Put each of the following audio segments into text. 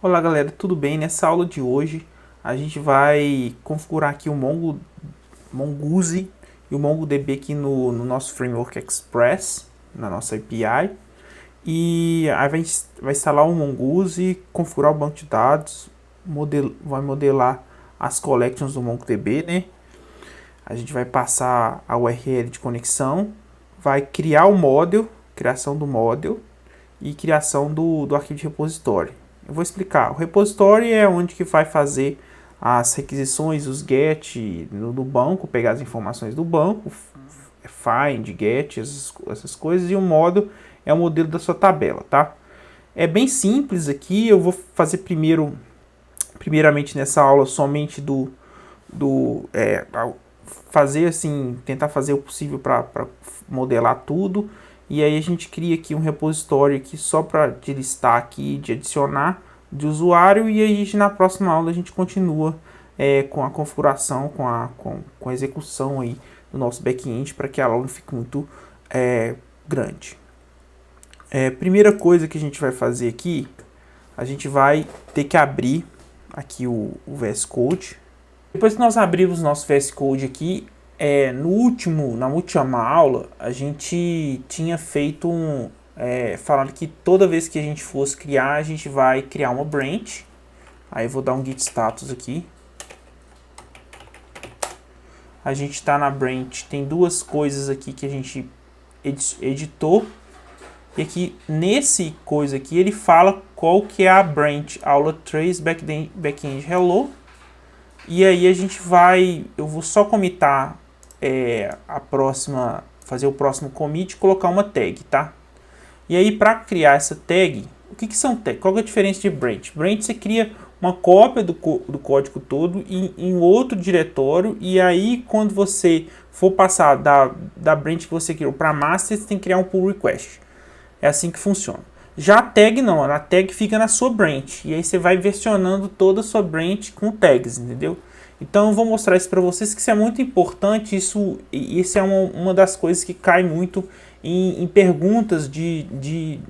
Olá galera, tudo bem? Nessa aula de hoje a gente vai configurar aqui o Mongoose e o MongoDB aqui no nosso Framework Express, na nossa API. E aí vai instalar o Mongoose, configurar o banco de dados, vai modelar as collections do MongoDB, né? A gente vai passar a URL de conexão, vai criar o model, criação do model e criação do arquivo de repositório. Eu vou explicar. O repositório é onde que vai fazer as requisições, os get do banco, pegar as informações do banco, find, get, essas coisas, e o model é o modelo da sua tabela, tá? É bem simples aqui, eu vou fazer primeiramente nessa aula somente fazer assim, tentar fazer o possível para modelar tudo. E aí a gente cria aqui um repositório aqui só para de listar aqui, de adicionar de usuário, e aí na próxima aula a gente continua com a configuração, com a execução aí do nosso back-end para que a aula não fique muito grande. Primeira coisa que a gente vai fazer aqui, a gente vai ter que abrir aqui o VS Code. Depois que nós abrimos nosso VS Code aqui, na última aula, a gente tinha feito falando que toda vez que a gente fosse criar, a gente vai criar uma branch. Aí eu vou dar um git status aqui. A gente está na branch, tem duas coisas aqui que a gente editou. E aqui, nesse coisa aqui, ele fala qual que é a branch aula 3 backend hello. E aí eu vou só commitar fazer o próximo commit e colocar uma tag, tá? E aí para criar essa tag, o que são tags? Qual é a diferença de branch? Branch você cria uma cópia do código todo em outro diretório, e aí quando você for passar da branch que você criou para master, você tem que criar um pull request. É assim que funciona. Já a tag não, a tag fica na sua branch, e aí você vai versionando toda a sua branch com tags, entendeu? Então eu vou mostrar isso para vocês, que isso é muito importante. Isso é uma das coisas que cai muito em perguntas de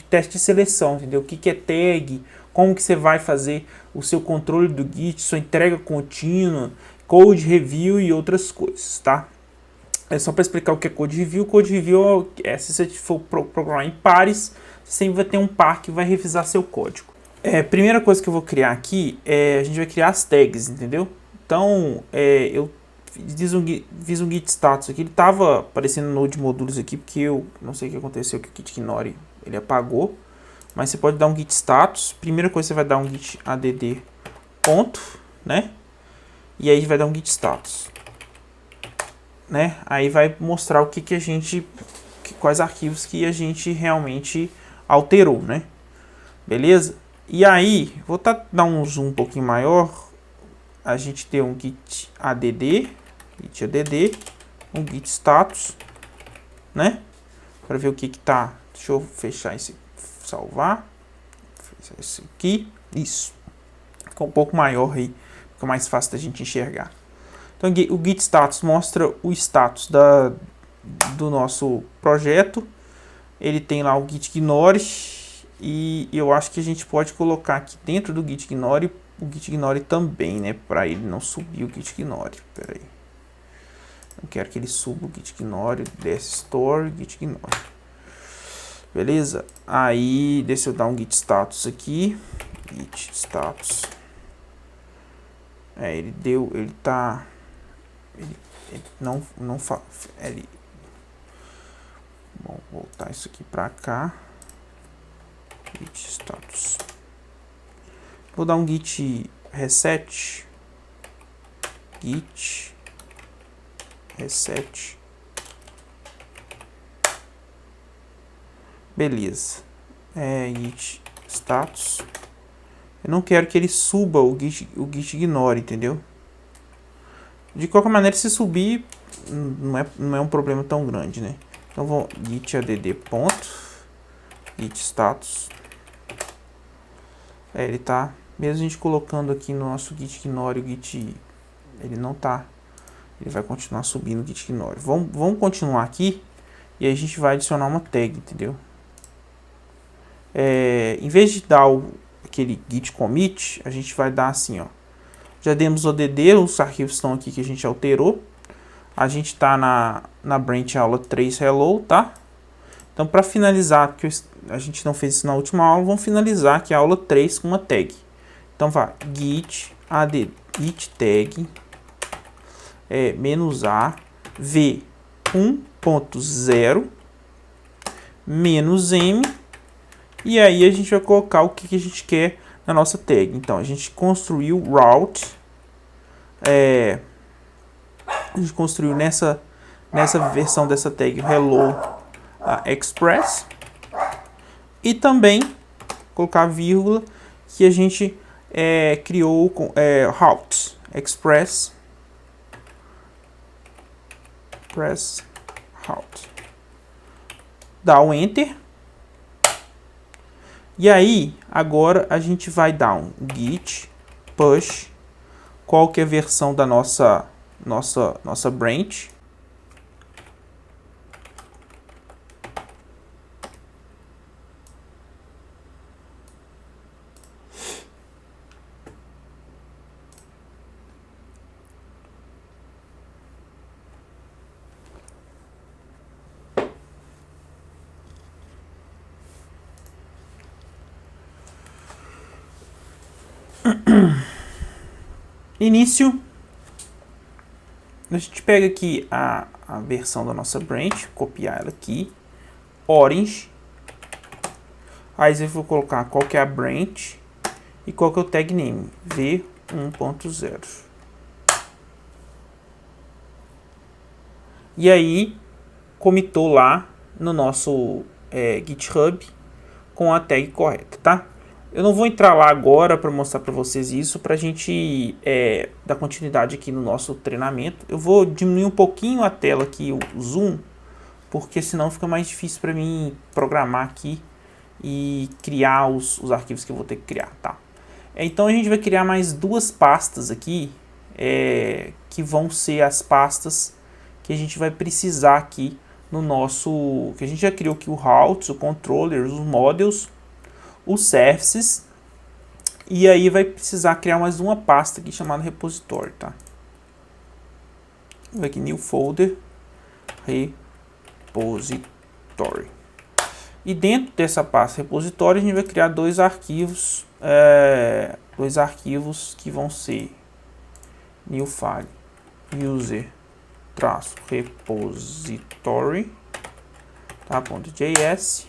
teste de seleção, entendeu? O que é tag, como que você vai fazer o seu controle do Git, sua entrega contínua, code review e outras coisas, tá? É só para explicar o que é code review. Code review se você for programar em pares, você sempre vai ter um par que vai revisar seu código. Primeira coisa que eu vou criar aqui, a gente vai criar as tags, entendeu? Então, eu fiz um git status aqui, ele estava aparecendo no node modulos aqui, porque eu não sei o que aconteceu, que o git ignore ele apagou, mas você pode dar um git status. Primeira coisa, você vai dar um git add ponto, né? E aí vai dar um git status, né? Aí vai mostrar o que a gente, quais arquivos que a gente realmente alterou, né? Beleza? E aí, vou dar um zoom um pouquinho maior. A gente tem um git add, um git status, né? Para ver o que tá. Deixa eu fechar esse, salvar. Fechar esse aqui. Isso. Ficou um pouco maior aí, fica mais fácil da gente enxergar. Então o git status mostra o status do nosso projeto. Ele tem lá o git ignore, e eu acho que a gente pode colocar aqui dentro do git ignore o git ignore também, né? Para ele não subir o git ignore. Pera aí. Eu quero que ele suba o git ignore, desse store, git ignore. Beleza? Aí, deixa eu dar um git status aqui. Git status. Ele tá... Ele não faz... Vou voltar isso aqui para cá. Git status. Vou dar um git reset. Git reset. Beleza. Git status. Eu não quero que ele suba o git ignore, entendeu? De qualquer maneira, se subir, não é um problema tão grande, né? Então vou git add ponto, git status. Ele tá, mesmo a gente colocando aqui no nosso git ignore, o git, ele não tá, ele vai continuar subindo o git ignore. Vamos continuar aqui, e aí a gente vai adicionar uma tag, entendeu? Em vez de dar aquele git commit, a gente vai dar assim, ó. Já demos o ODD, os arquivos estão aqui que a gente alterou. A gente está na branch aula 3 hello, tá? Então, para finalizar, porque a gente não fez isso na última aula, vamos finalizar aqui a aula 3 com uma tag. Então, vai git add git tag -a v 1.0 -m, e aí a gente vai colocar o que a gente quer na nossa tag. Então, a gente construiu route, a gente construiu nessa versão dessa tag hello express, e também colocar vírgula que a gente criou com routes express route. Dá um enter. E aí, agora a gente vai dar um git push, qual que é a versão da nossa branch. Início, a gente pega aqui a versão da nossa branch, copiar ela aqui, orange, aí eu vou colocar qual que é a branch e qual que é o tag name, v1.0. E aí, comitou lá no nosso GitHub com a tag correta, tá? Eu não vou entrar lá agora para mostrar para vocês isso, para a gente dar continuidade aqui no nosso treinamento. Eu vou diminuir um pouquinho a tela aqui, o zoom, porque senão fica mais difícil para mim programar aqui e criar os arquivos que eu vou ter que criar, tá? Então a gente vai criar mais duas pastas aqui, que vão ser as pastas que a gente vai precisar aqui no nosso... que a gente já criou aqui o routes, o controller, os models, os services, e aí vai precisar criar mais uma pasta aqui chamada repository, tá? Vai aqui new folder, repository. E dentro dessa pasta repositório a gente vai criar dois arquivos que vão ser new file user -repository, tá? .js,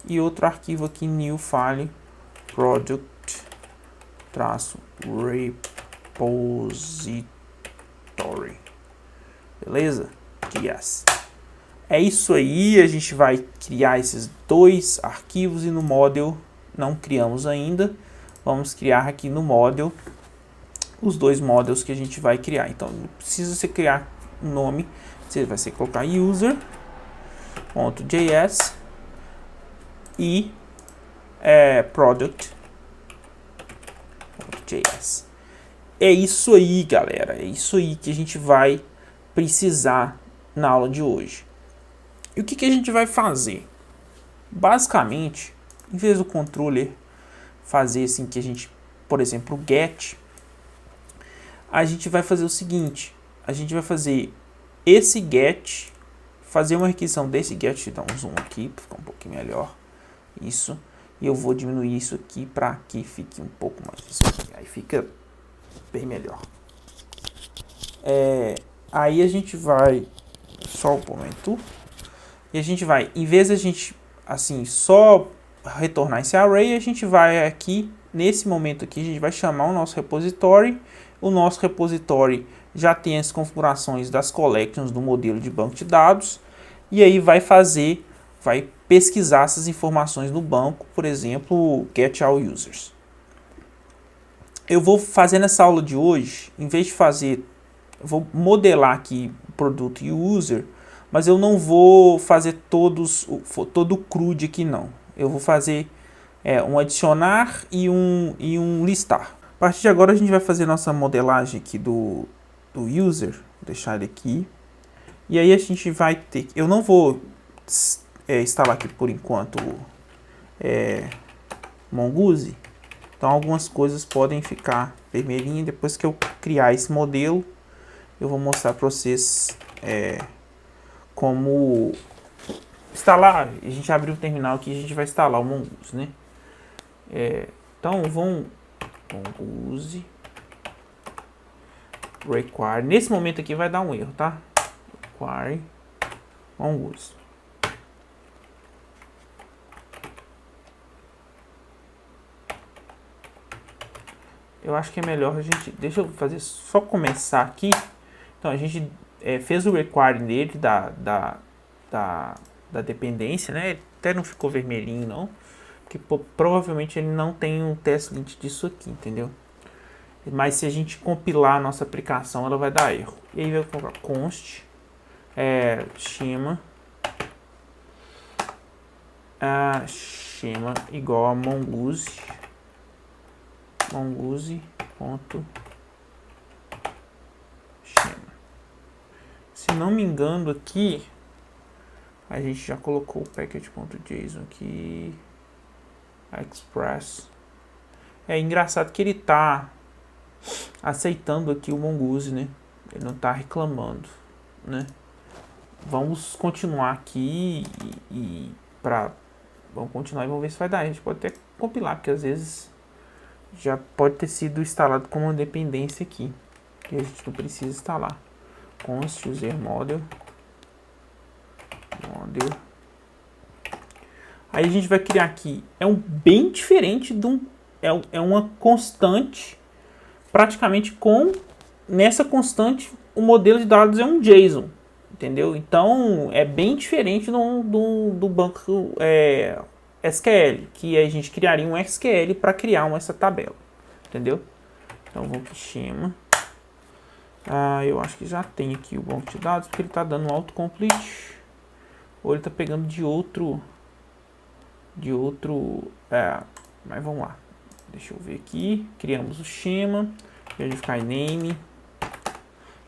e outro arquivo aqui new file product -repository, beleza? Yes. É isso aí, a gente vai criar esses dois arquivos e no model não criamos ainda. Vamos criar aqui no model os dois models que a gente vai criar. Então, não precisa você criar um nome, você vai ser colocar user.js e product.js. É isso aí, galera. É isso aí que a gente vai precisar na aula de hoje. E o que a gente vai fazer? Basicamente, em vez do controller fazer assim que a gente, por exemplo, o get, a gente vai fazer o seguinte: a gente vai fazer esse get, fazer uma requisição desse get, deixa eu dar um zoom aqui para ficar um pouquinho melhor. Isso. E eu vou diminuir isso aqui para que fique um pouco mais. Aí fica bem melhor. Aí a gente vai só o momento. E a gente vai, em vez de a gente assim só retornar esse array, a gente vai aqui, nesse momento aqui, a gente vai chamar o nosso repository. O nosso repository já tem as configurações das collections do modelo de banco de dados. E aí vai pesquisar essas informações no banco, por exemplo, get all users. Eu vou fazer nessa aula de hoje, em vez de fazer, eu vou modelar aqui o produto e o user, mas eu não vou fazer todo o CRUD aqui não. Eu vou fazer um adicionar e um listar. A partir de agora a gente vai fazer nossa modelagem aqui do user, vou deixar ele aqui. E aí a gente vai ter, eu não vou instalar aqui por enquanto Mongoose, Então algumas coisas podem ficar vermelhinhas. Depois que eu criar esse modelo, eu vou mostrar para vocês como instalar. A gente abriu o terminal aqui, a gente vai instalar o Mongoose, né? Então Mongoose require. Nesse momento aqui vai dar um erro, tá? Require Mongoose. Eu acho que é melhor a gente... Deixa eu fazer só começar aqui. Então a gente fez o require nele da dependência, né? Até não ficou vermelhinho não, porque provavelmente ele não tem um test lint disso aqui, entendeu? Mas se a gente compilar a nossa aplicação, ela vai dar erro. E aí vai colocar const schema igual a mongoose ponto schema. Se não me engano aqui, a gente já colocou o package.json aqui, express. É engraçado que ele tá aceitando aqui o Mongoose, né? Ele não tá reclamando, né? Vamos continuar aqui vamos continuar e vamos ver se vai dar. A gente pode até compilar, porque às vezes já pode ter sido instalado como uma dependência aqui, que a gente não precisa instalar. Const user model. Aí a gente vai criar aqui, bem diferente de uma constante, praticamente nessa constante o modelo de dados é um JSON, entendeu? Então é bem diferente do banco SQL, que a gente criaria um SQL para criar essa tabela, entendeu? Então vou aqui schema. Eu acho que já tem aqui o banco de dados, porque ele está dando autocomplete, ou ele está pegando de outro, mas vamos lá, deixa eu ver aqui. Criamos o schema, a gente vai name,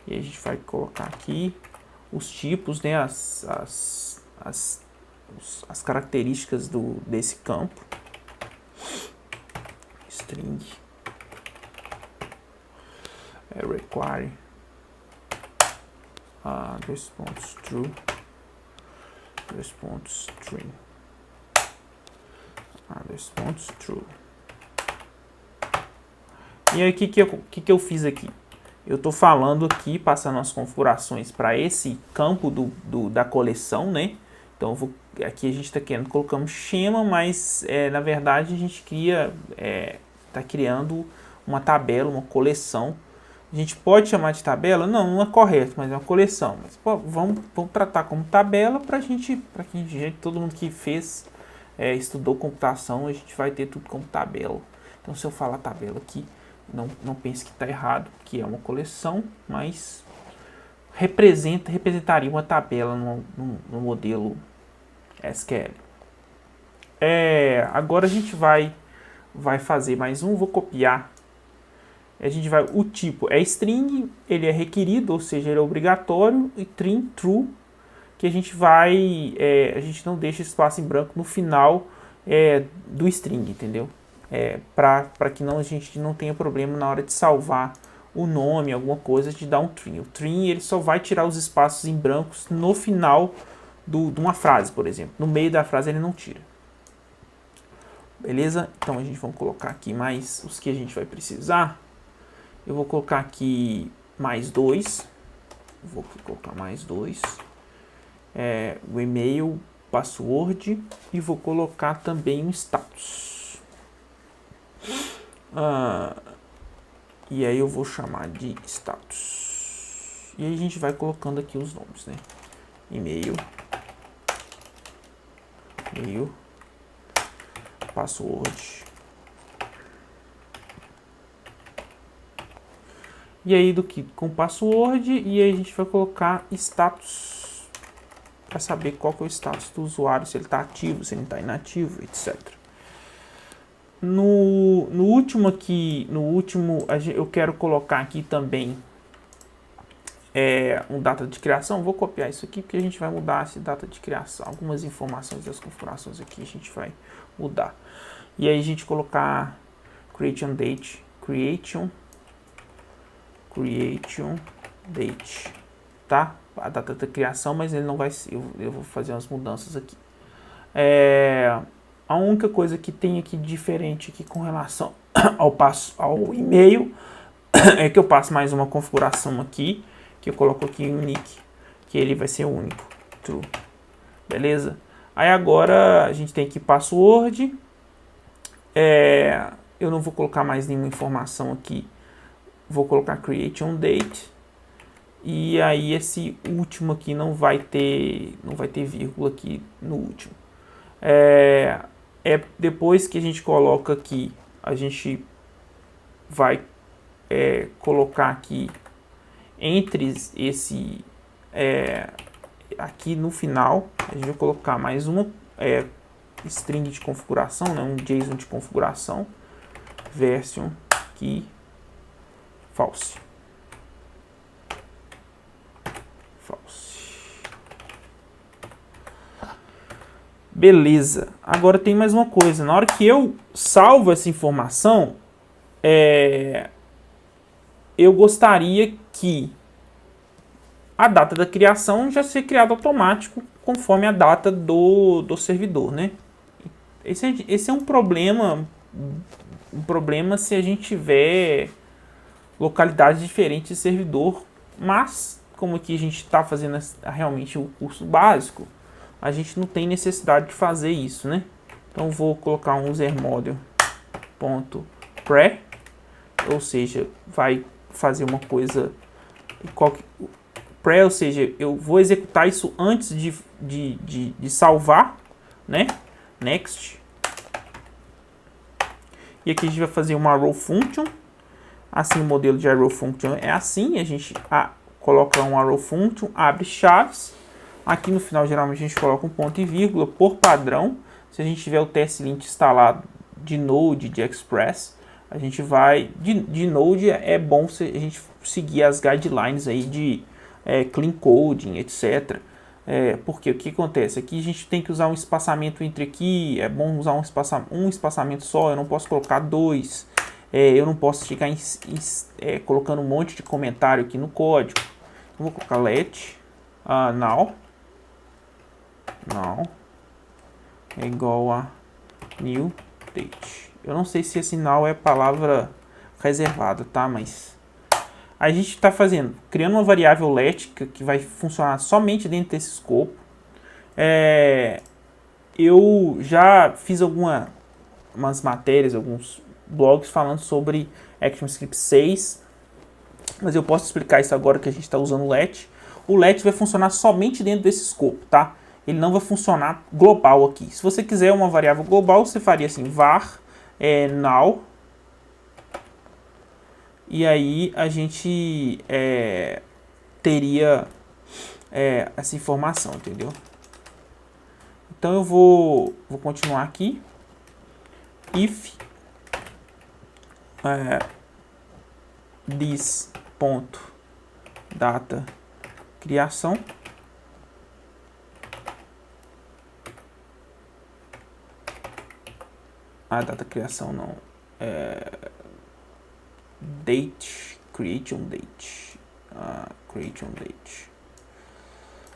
e a gente vai colocar aqui os tipos, né, as características desse campo. String require response true, response string, response true. E aí o que eu fiz aqui? Eu estou falando aqui, passando as configurações para esse campo da coleção, né? Então aqui a gente está querendo, colocamos schema, mas na verdade a gente está criando uma tabela, uma coleção. A gente pode chamar de tabela? Não é correto, mas é uma coleção. Mas pô, vamos tratar como tabela para todo mundo que estudou computação, a gente vai ter tudo como tabela. Então se eu falar tabela aqui, não pense que está errado, que é uma coleção, mas representaria uma tabela no modelo SQL. Agora a gente vai fazer mais um, vou copiar. O tipo é string, ele é requerido, ou seja, ele é obrigatório, e true, que a gente não deixa espaço em branco no final do string, entendeu? Para que a gente não tenha problema na hora de salvar o nome, alguma coisa, de dar um string. O string ele só vai tirar os espaços em brancos no final de uma frase, por exemplo. No meio da frase ele não tira. Beleza? Então a gente vai colocar aqui mais os que a gente vai precisar. Eu vou colocar aqui mais 2. Vou colocar mais 2. O e-mail, password, e vou colocar também um status. E aí eu vou chamar de status. E aí a gente vai colocando aqui os nomes, né? E-mail, password. E aí com password, e aí a gente vai colocar status para saber qual que é o status do usuário, se ele está ativo, se ele está inativo, etc. No último eu quero colocar aqui também um data de criação. Vou copiar isso aqui porque a gente vai mudar esse data de criação. Algumas informações das configurações aqui a gente vai mudar. E aí a gente colocar creation date, date, tá? A data da criação, mas ele não vai ser, eu vou fazer umas mudanças aqui. A única coisa que tem aqui diferente aqui com relação ao e-mail é que eu passo mais uma configuração aqui, que eu coloco aqui unique, que ele vai ser único, true, beleza? Aí agora a gente tem aqui password, eu não vou colocar mais nenhuma informação aqui, vou colocar creation date, e aí esse último aqui não vai ter vírgula aqui no último. Depois que a gente coloca aqui, a gente vai colocar aqui entre esse aqui no final, a gente vai colocar mais uma string de configuração, né, um JSON de configuração, version key false. Beleza. Agora tem mais uma coisa. Na hora que eu salvo essa informação, eu gostaria que a data da criação já seja criada automático conforme a data do servidor, né? Esse é um problema se a gente tiver localidades diferentes de servidor, mas como aqui a gente está fazendo realmente o curso básico, a gente não tem necessidade de fazer isso, né? Então vou colocar um usermodel.pre, ou seja, vai fazer uma coisa pre, ou seja, eu vou executar isso antes de salvar, né? Next. E aqui a gente vai fazer uma arrow function. Assim, o modelo de arrow function é assim, a gente coloca um arrow function, abre chaves. Aqui no final, geralmente, a gente coloca um ponto e vírgula por padrão. Se a gente tiver o TSLint instalado de Node, de Express, a gente vai... De Node é bom se a gente seguir as guidelines aí de clean coding, etc. Porque o que acontece? Aqui a gente tem que usar um espaçamento entre aqui, é bom usar um espaçamento só, eu não posso colocar dois. Eu não posso ficar colocando um monte de comentário aqui no código. Então, vou colocar let now é igual a new date. Eu não sei se esse now é palavra reservada, tá? Mas a gente está criando uma variável let que vai funcionar somente dentro desse escopo. Eu já fiz umas matérias, alguns blogs falando sobre ActionScript 6, mas eu posso explicar isso agora que a gente está usando o let. O let vai funcionar somente dentro desse escopo, tá? Ele não vai funcionar global aqui. Se você quiser uma variável global, você faria assim, var now, e aí a gente teria essa informação, entendeu? Então eu vou continuar aqui. If this ponto data criação data criação não date, creation date,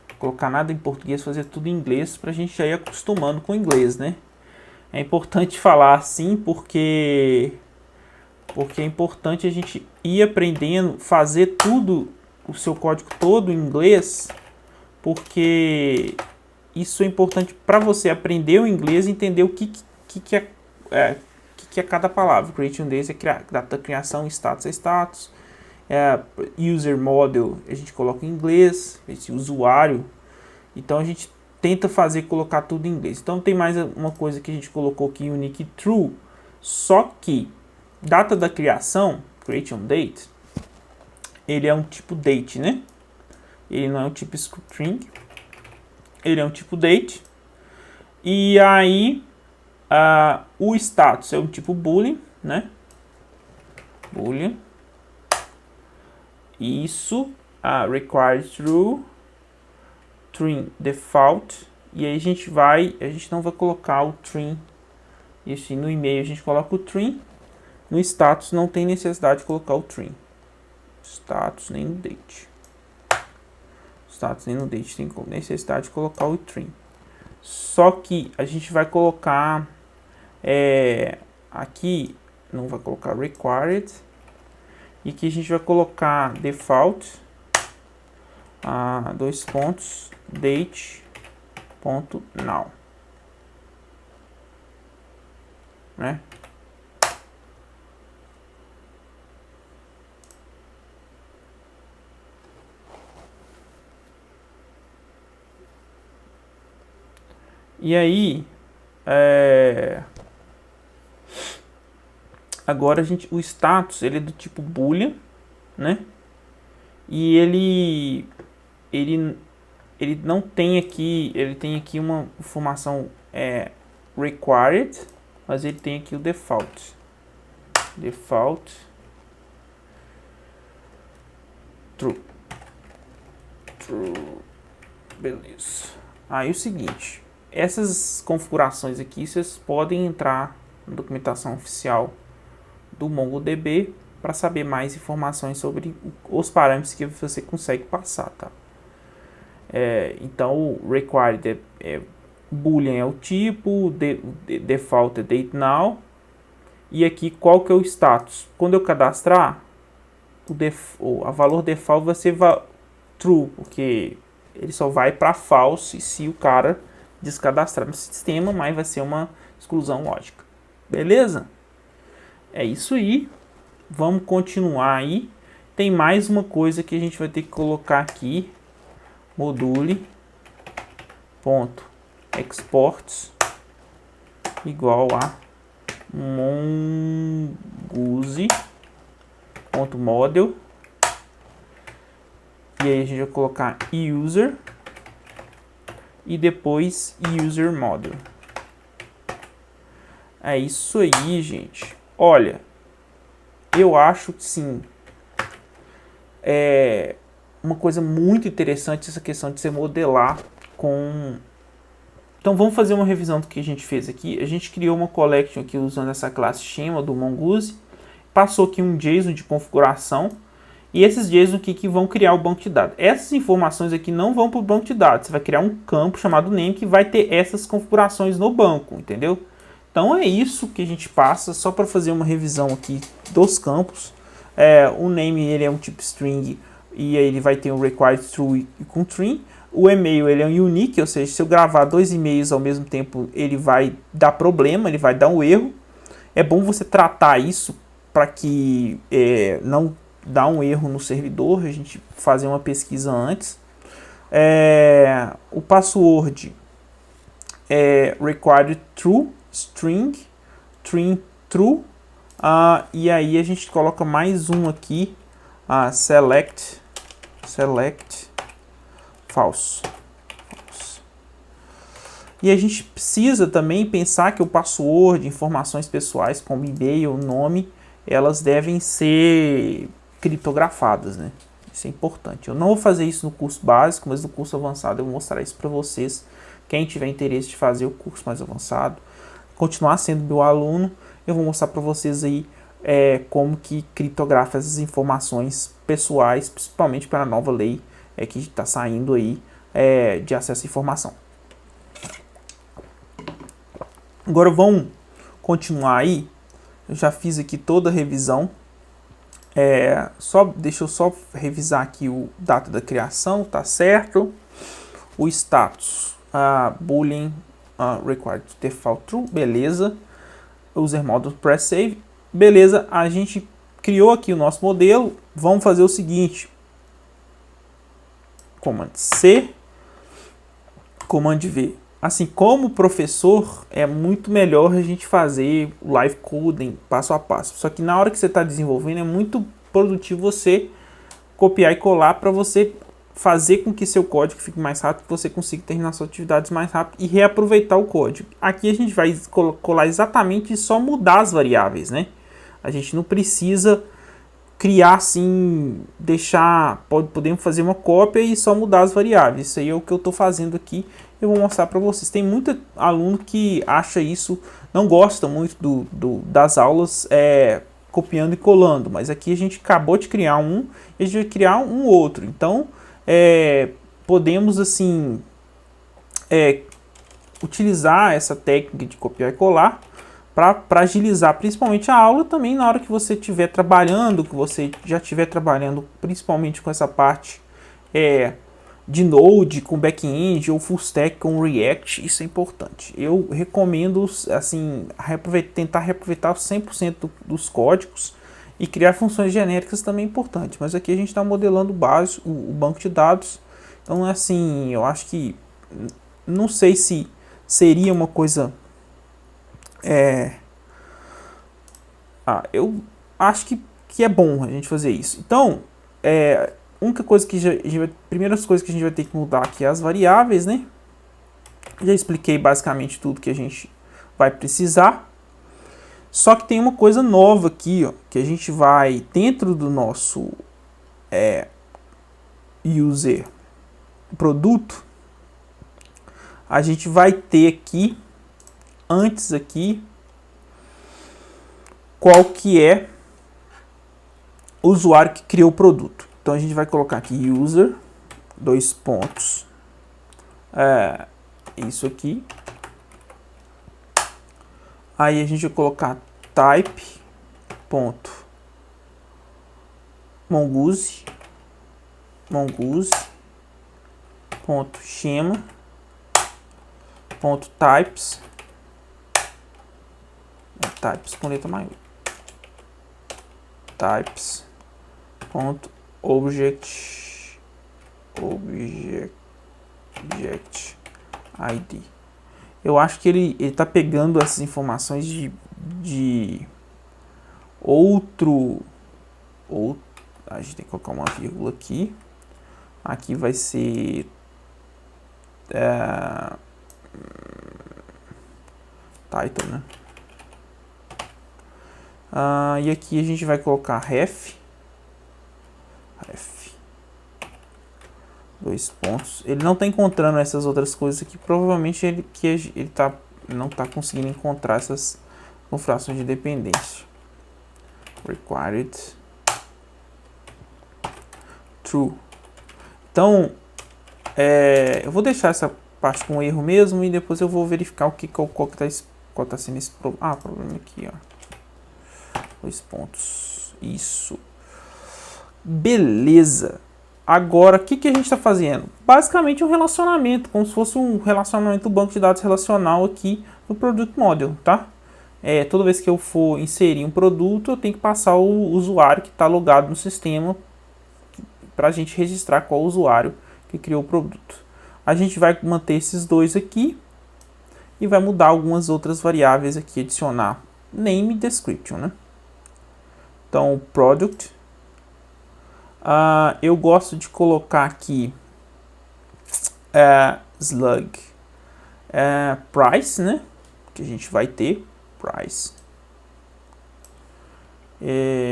Vou colocar nada em português, fazer tudo em inglês pra gente já ir acostumando com o inglês, né? É importante falar assim porque é importante a gente ir aprendendo, fazer tudo, o seu código todo em inglês, porque isso é importante para você aprender o inglês e entender o que é cada palavra. Creation date é data criação, status é status, user model a gente coloca em inglês, esse usuário. Então a gente tenta colocar tudo em inglês. Então tem mais uma coisa que a gente colocou aqui, unique true, só que data da criação, creation date, ele é um tipo date, né? Ele não é um tipo string, ele é um tipo date. E aí o status é um tipo boolean, né? Boolean. Isso, required true default, e aí a gente não vai colocar o true, isso no e-mail a gente coloca o true, No status não tem necessidade de colocar o trim. Status nem no date. Status nem no date tem necessidade de colocar o trim. Só que a gente vai colocar aqui, não vai colocar required. E aqui a gente vai colocar default, dois pontos, date.now, né? E aí, agora o status ele é do tipo boolean, né? E ele não tem aqui, ele tem aqui uma informação required, mas ele tem aqui o default true, beleza. Aí o seguinte, essas configurações aqui vocês podem entrar na documentação oficial do MongoDB para saber mais informações sobre os parâmetros que você consegue passar, tá? Então o required boolean é o tipo, default é date now, e aqui qual que é o status? Quando eu cadastrar, a valor default vai ser true, porque ele só vai para false se o cara descadastrar no sistema, mas vai ser uma exclusão lógica. Beleza? É isso aí. Vamos continuar aí. Tem mais uma coisa que a gente vai ter que colocar aqui. Module.exports igual a mongoose.model. E aí a gente vai colocar user e depois user model. É isso aí, gente. Olha, eu acho que sim, é uma coisa muito interessante essa questão de você modelar com... Então vamos fazer uma revisão do que a gente fez aqui. A gente criou uma collection aqui usando essa classe schema do Mongoose, passou aqui um JSON de configuração, e esses JSON aqui que vão criar o banco de dados. Essas informações aqui não vão para o banco de dados, você vai criar um campo chamado name que vai ter essas configurações no banco, entendeu? Então é isso que a gente passa, só para fazer uma revisão aqui dos campos. O name ele é um tipo string e aí ele vai ter um required true e com trim. O e-mail ele é um unique, ou seja, se eu gravar dois e-mails ao mesmo tempo ele vai dar problema, ele vai dar um erro. É bom você tratar isso para que não dá um erro no servidor, a gente fazer uma pesquisa antes. O password é required true, string true, e aí a gente coloca mais um aqui, select false. E a gente precisa também pensar que o password, informações pessoais como e-mail, nome, elas devem ser criptografadas, né? Isso é importante. Eu não vou fazer isso no curso básico, mas no curso avançado eu vou mostrar isso para vocês. Quem tiver interesse de fazer o curso mais avançado, continuar sendo meu aluno, eu vou mostrar para vocês aí como que criptografa essas informações pessoais, principalmente para a nova lei que está saindo aí de acesso à informação. Agora vamos continuar aí. Eu já fiz aqui toda a revisão. Deixa eu só revisar aqui o data da criação, tá certo? O status, boolean required default true, beleza. User model press save, beleza. A gente criou aqui o nosso modelo. Vamos fazer o seguinte: Command C, Command V. Assim, como professor, é muito melhor a gente fazer o live coding passo a passo. Só que na hora que você está desenvolvendo, é muito produtivo você copiar e colar para você fazer com que seu código fique mais rápido, que você consiga terminar suas atividades mais rápido e reaproveitar o código. Aqui a gente vai colar exatamente e só mudar as variáveis, né? A gente não precisa criar assim, podemos fazer uma cópia e só mudar as variáveis. Isso aí é o que eu estou fazendo aqui. Eu vou mostrar para vocês. Tem muito aluno que acha isso, não gosta muito das aulas copiando e colando, mas aqui a gente acabou de criar um e a gente vai criar um outro. Então, podemos assim utilizar essa técnica de copiar e colar para agilizar principalmente a aula, também na hora que você estiver trabalhando, que você já estiver trabalhando principalmente com essa parte de Node, com back-end, ou full stack com React. Isso é importante. Eu recomendo assim, tentar reaproveitar 100% dos códigos, e criar funções genéricas também é importante. Mas aqui a gente está modelando o banco de dados. Então, assim, eu acho que não sei se seria uma coisa... eu acho que é bom a gente fazer isso. Então, única coisa que primeiras coisas que a gente vai ter que mudar aqui é as variáveis, né? Já expliquei basicamente tudo que a gente vai precisar. Só que tem uma coisa nova aqui, ó, que a gente vai, dentro do nosso user produto, a gente vai ter aqui, antes aqui, qual que é o usuário que criou o produto. Então a gente vai colocar aqui user, dois pontos, isso aqui. Aí a gente vai colocar type ponto mongoose ponto schema ponto types com letra maiúscula, types ponto object id. Eu acho que ele está pegando essas informações de outro. A gente tem que colocar uma vírgula aqui. Aqui vai ser title, né? E aqui a gente vai colocar ref, dois pontos. Ele não está encontrando essas outras coisas aqui. Provavelmente ele não está conseguindo encontrar essas configurações de dependência. Required true. Então, eu vou deixar essa parte com erro mesmo, e depois eu vou verificar qual está sendo esse problema. Problema aqui, ó. Dois pontos. Isso. Beleza. Agora, o que a gente está fazendo? Basicamente um relacionamento, como se fosse um relacionamento do banco de dados relacional aqui no Product Model, tá? Toda vez que eu for inserir um produto, eu tenho que passar o usuário que está logado no sistema para a gente registrar qual usuário que criou o produto. A gente vai manter esses dois aqui e vai mudar algumas outras variáveis aqui, adicionar name e description, né? Então, product. Eu gosto de colocar aqui slug price, né? Que a gente vai ter price.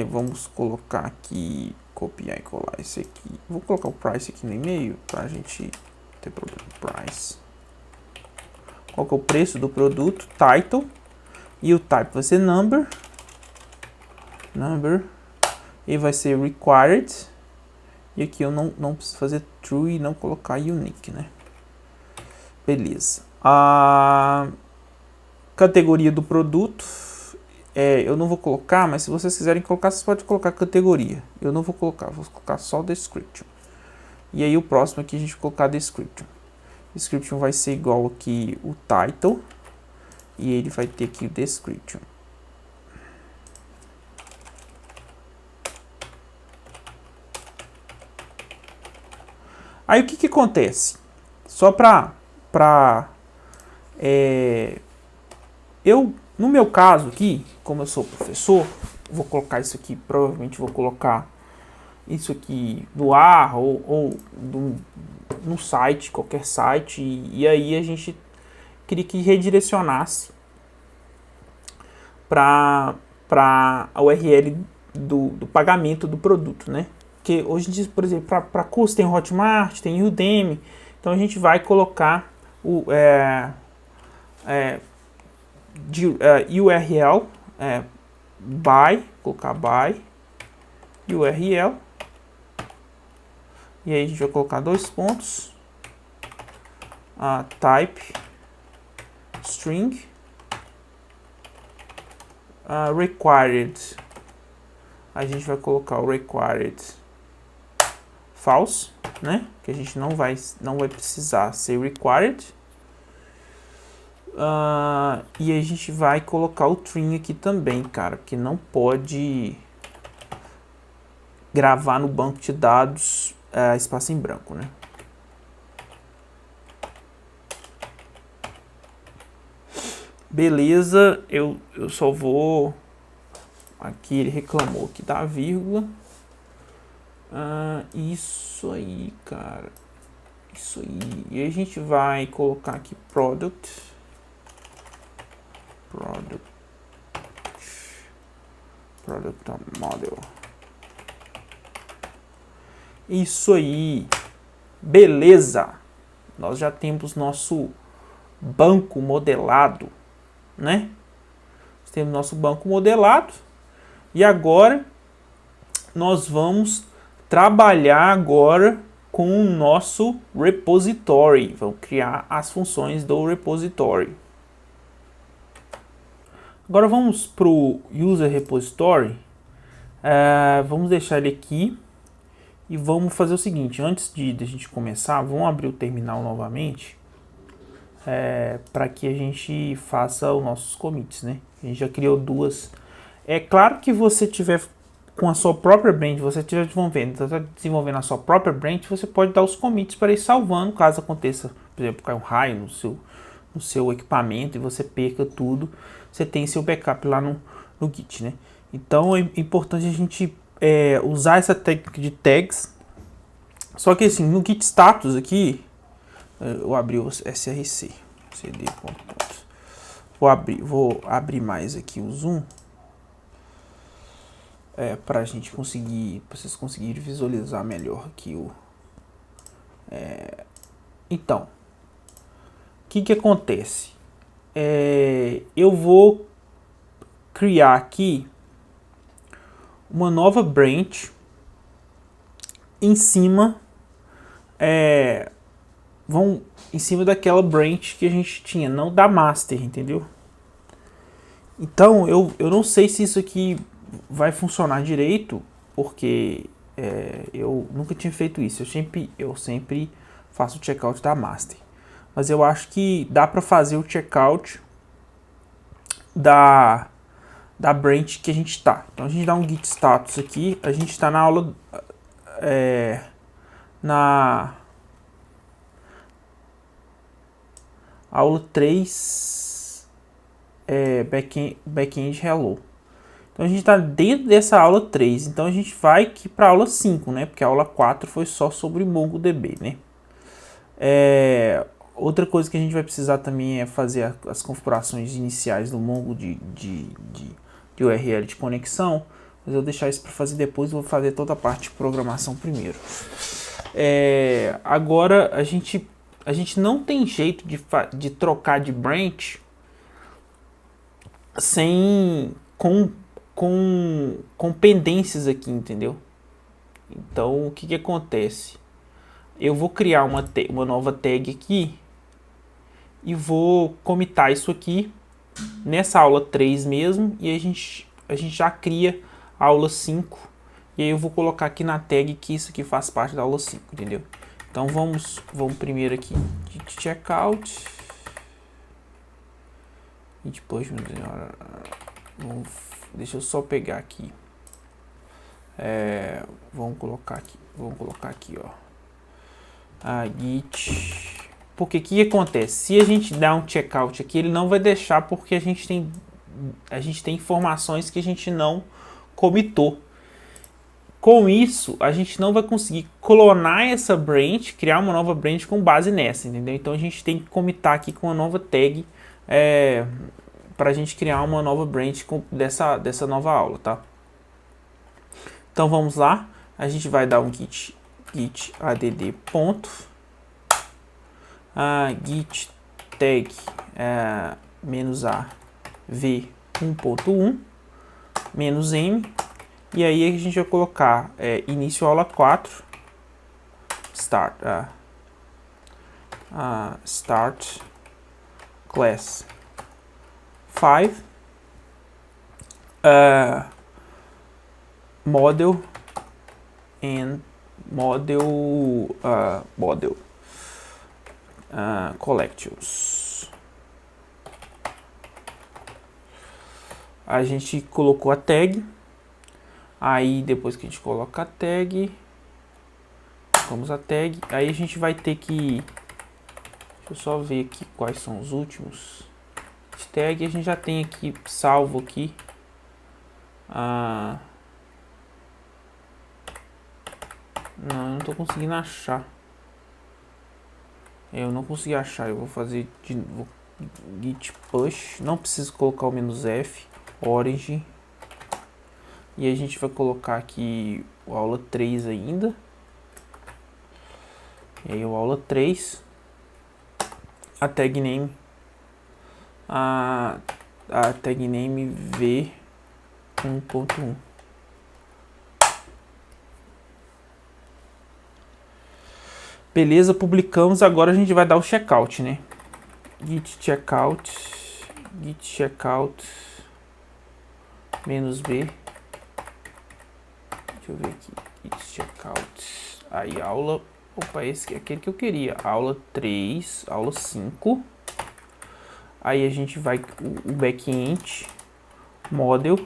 Vamos colocar aqui, copiar e colar esse aqui. Vou colocar o price aqui no e-mail para a gente ter problema. Price. Qual que é o preço do produto? Title. E o type vai ser number. E vai ser required. E aqui eu não preciso fazer true e não colocar unique, né? Beleza. A categoria do produto, eu não vou colocar, mas se vocês quiserem colocar, vocês podem colocar categoria. Eu não vou colocar, vou colocar só description. E aí o próximo aqui a gente vai colocar description. Description vai ser igual aqui o title, e ele vai ter aqui o description. Aí o que acontece? Só no meu caso aqui, como eu sou professor, vou colocar isso aqui, provavelmente vou colocar isso aqui no ar ou no site, qualquer site, e aí a gente queria que redirecionasse para a URL do pagamento do produto, né? Porque hoje em dia, por exemplo, para curso tem Hotmart, tem Udemy, então a gente vai colocar o URL by, colocar by URL, e aí a gente vai colocar dois pontos, type string, required, a gente vai colocar o required false, né? Que a gente não vai precisar ser required. E a gente vai colocar o string aqui também, cara, porque não pode gravar no banco de dados espaço em branco, né? Beleza, eu só vou... Aqui ele reclamou aqui da vírgula. Isso aí, cara. Isso aí. E a gente vai colocar aqui product model. Isso aí. Beleza. Nós já temos nosso banco modelado, né? Temos nosso banco modelado. E agora nós vamos trabalhar agora com o nosso repository. Vamos criar as funções do repository. Agora vamos para o user repository. Vamos deixar ele aqui e vamos fazer o seguinte. Antes de a gente começar, vamos abrir o terminal novamente para que a gente faça os nossos commits, né? A gente já criou duas. É claro que você tiver com a sua própria branch, você estiver desenvolvendo a sua própria branch, você pode dar os commits para ir salvando, caso aconteça, por exemplo, cai um raio no seu equipamento e você perca tudo, você tem seu backup lá no Git, né? Então é importante a gente usar essa técnica de tags. Só que assim, no Git status aqui, eu abri o src, cd. Vou abrir mais aqui o zoom. Para a gente conseguir, para vocês conseguirem visualizar melhor aqui o... Então, o que acontece? Eu vou criar aqui uma nova branch em cima, em cima daquela branch que a gente tinha, não da master, entendeu? Então, eu não sei se isso aqui vai funcionar direito, porque eu nunca tinha feito isso. Eu sempre faço o checkout da master. Mas eu acho que dá para fazer o checkout da branch que a gente está. Então a gente dá um git status aqui. A gente está na aula na aula 3 backend hello. Então a gente está dentro dessa aula 3, então a gente vai aqui para a aula 5, né? Porque a aula 4 foi só sobre MongoDB, né? Outra coisa que a gente vai precisar também é fazer as configurações iniciais do Mongo de URL de conexão, mas eu vou deixar isso para fazer depois, vou fazer toda a parte de programação primeiro. Agora a gente não tem jeito de trocar de branch com pendências aqui, entendeu? Então o que acontece? Eu vou criar uma nova tag aqui e vou commitar isso aqui nessa aula 3 mesmo, e a gente já cria a aula 5, e aí eu vou colocar aqui na tag que isso aqui faz parte da aula 5, entendeu? Então vamos primeiro aqui de checkout e depois, deixa eu só pegar aqui, vamos colocar aqui, ó, a git. Porque o que acontece? Se a gente dá um checkout aqui, ele não vai deixar, porque a gente tem informações que a gente não commitou. Com isso, a gente não vai conseguir clonar essa branch, criar uma nova branch com base nessa, entendeu? Então a gente tem que commitar aqui com uma nova tag para a gente criar uma nova branch dessa nova aula, tá? Então vamos lá, a gente vai dar um git add ponto git tag -a v 1.1 menos M, e aí a gente vai colocar início aula 4, start, start class 5, model and model collections. A gente colocou a tag. Aí depois que a gente coloca a tag, colocamos a tag, aí a gente vai ter que, deixa eu só ver aqui quais são os últimos de tag. A gente já tem aqui salvo aqui. Não, eu não tô conseguindo achar. Eu não consegui achar. Eu vou fazer de novo git push. Não preciso colocar o "-f", origin. E a gente vai colocar aqui o aula 3 ainda. E aí o aula 3. A tag name. A tag name v1.1. Beleza, publicamos. Agora a gente vai dar o checkout, né? Git checkout -b. Deixa eu ver aqui. Git checkout. Aí aula. Opa, esse é aquele que eu queria. Aula 3, aula 5. Aí a gente vai o backend, model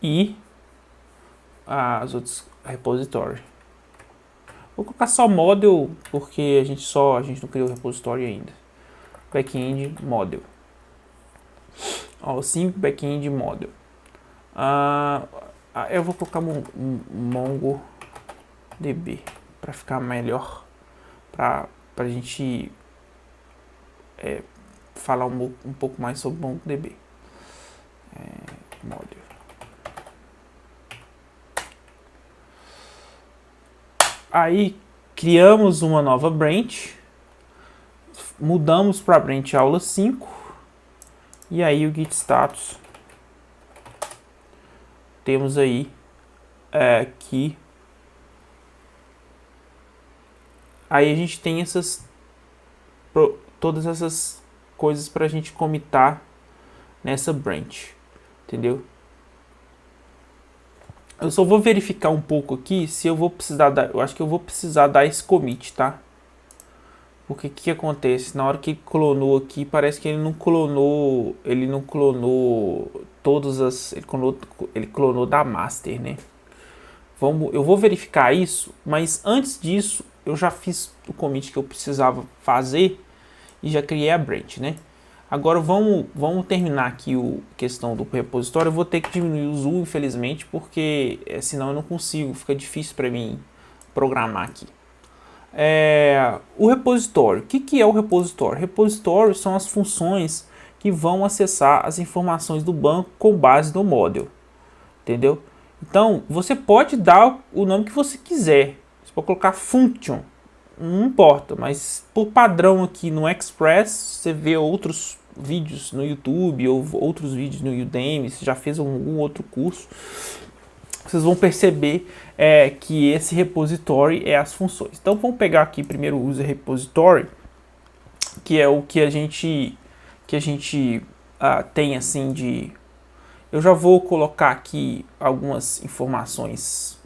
e as outras repository. Vou colocar só model porque a gente não criou o repositório ainda. Backend model. Aula 5, backend model. Eu vou colocar MongoDB para ficar melhor, para a gente falar um pouco mais sobre MongoDB. Model. Aí criamos uma nova branch, mudamos para a branch aula 5, e aí o git status temos aí que aí a gente tem todas essas coisas para a gente commitar nessa branch, entendeu? Eu só vou verificar um pouco aqui se eu vou precisar eu acho que eu vou precisar dar esse commit, tá? Porque o que acontece? Na hora que ele clonou aqui, parece que ele não clonou todas as, ele clonou da master, né? Eu vou verificar isso, mas antes disso, eu já fiz o commit que eu precisava fazer e já criei a branch, né? Agora vamos terminar aqui a questão do repositório. Eu vou ter que diminuir o zoom, infelizmente, porque senão eu não consigo, fica difícil para mim programar aqui. O repositório. O que é o repositório? Repositório são as funções que vão acessar as informações do banco com base no model, entendeu? Então, você pode dar o nome que você quiser. Você pode colocar function, não importa, mas por padrão aqui no Express, você vê outros vídeos no YouTube ou outros vídeos no Udemy, você já fez algum outro curso, vocês vão perceber que esse repository é as funções. Então vamos pegar aqui primeiro o user repository, que é o que a gente tem assim de... Eu já vou colocar aqui algumas informações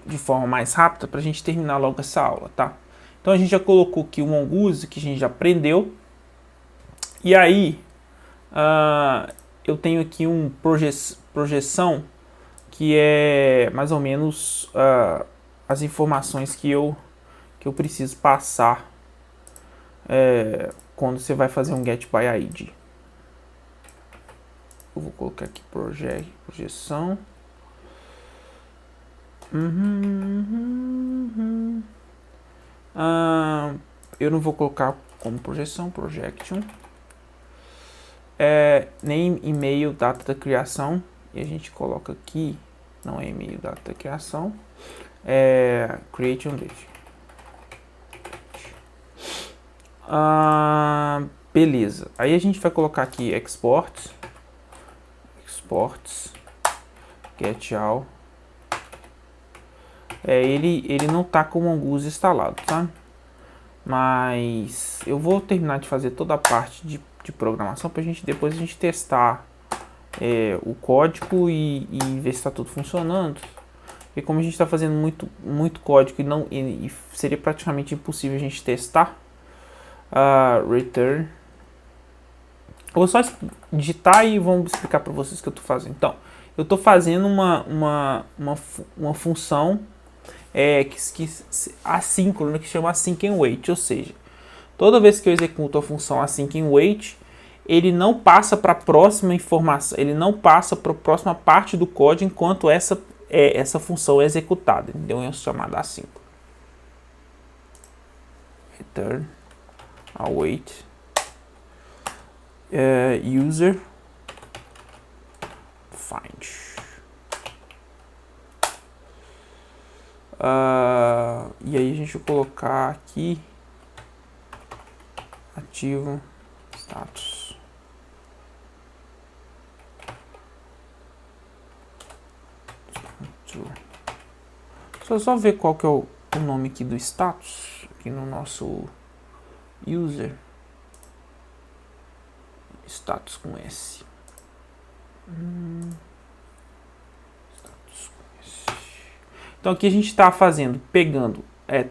de forma mais rápida para a gente terminar logo essa aula, tá? Então a gente já colocou aqui o mongoose que a gente já aprendeu. E aí eu tenho aqui projeção que é mais ou menos as informações que eu preciso passar quando você vai fazer um get by id. Eu vou colocar aqui projeção. Eu não vou colocar como projeção, projection. Name, e-mail, data da criação. E a gente coloca aqui, não é e-mail, data da criação. Create on date. Beleza. Aí a gente vai colocar aqui export. exports get all. Ele não tá com o Mongoose instalado, tá? Mas eu vou terminar de fazer toda a parte de programação para depois a gente testar o código e ver se está tudo funcionando. E como a gente está fazendo muito código e seria praticamente impossível a gente testar, return. Eu vou só digitar e vamos explicar para vocês o que eu estou fazendo. Então, eu estou fazendo uma função assíncrona que chama async and wait, ou seja, toda vez que eu executo a função async and wait, ele não passa para a próxima informação, ele não passa para a próxima parte do código enquanto essa função é executada, entendeu? É chamada async. Return await user find. E aí a gente vai colocar aqui ativo status. Só ver qual que é o nome aqui do status aqui no nosso user. Status com S. Status com S. Então aqui a gente está pegando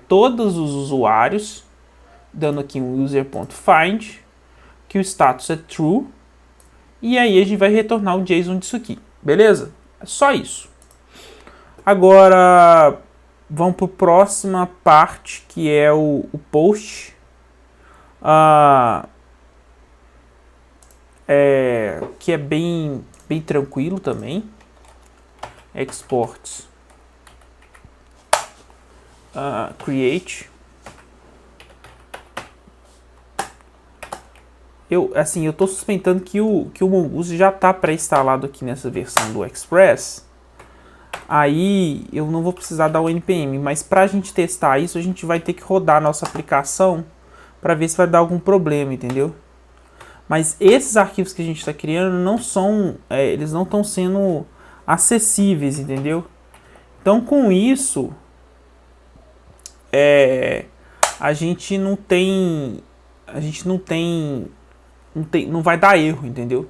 todos os usuários, dando aqui um user.find, que o status é true, e aí a gente vai retornar o JSON disso aqui, beleza? É só isso. Agora vamos para a próxima parte, que é o post. Que é bem tranquilo também. Exports create. Eu estou suspeitando que o Mongoose já está pré-instalado aqui nessa versão do Express. Aí eu não vou precisar dar o npm, mas para a gente testar isso, a gente vai ter que rodar a nossa aplicação para ver se vai dar algum problema, entendeu? Mas esses arquivos que a gente está criando não são, eles não estão sendo acessíveis, entendeu? Então com isso, não vai dar erro, entendeu?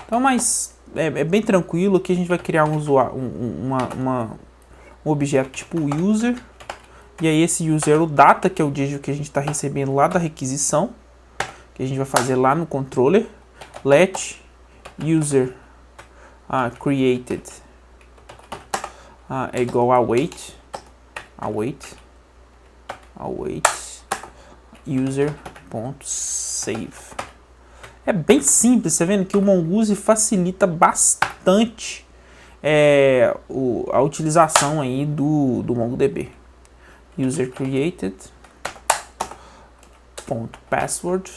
Então, mas é bem tranquilo. Aqui a gente vai criar um objeto tipo user, e aí esse user é o data, que é o dígito que a gente está recebendo lá da requisição, que a gente vai fazer lá no controller. Let user created é igual a await user.save. É bem simples, tá vendo que o Mongoose facilita bastante a utilização aí do MongoDB. User created .password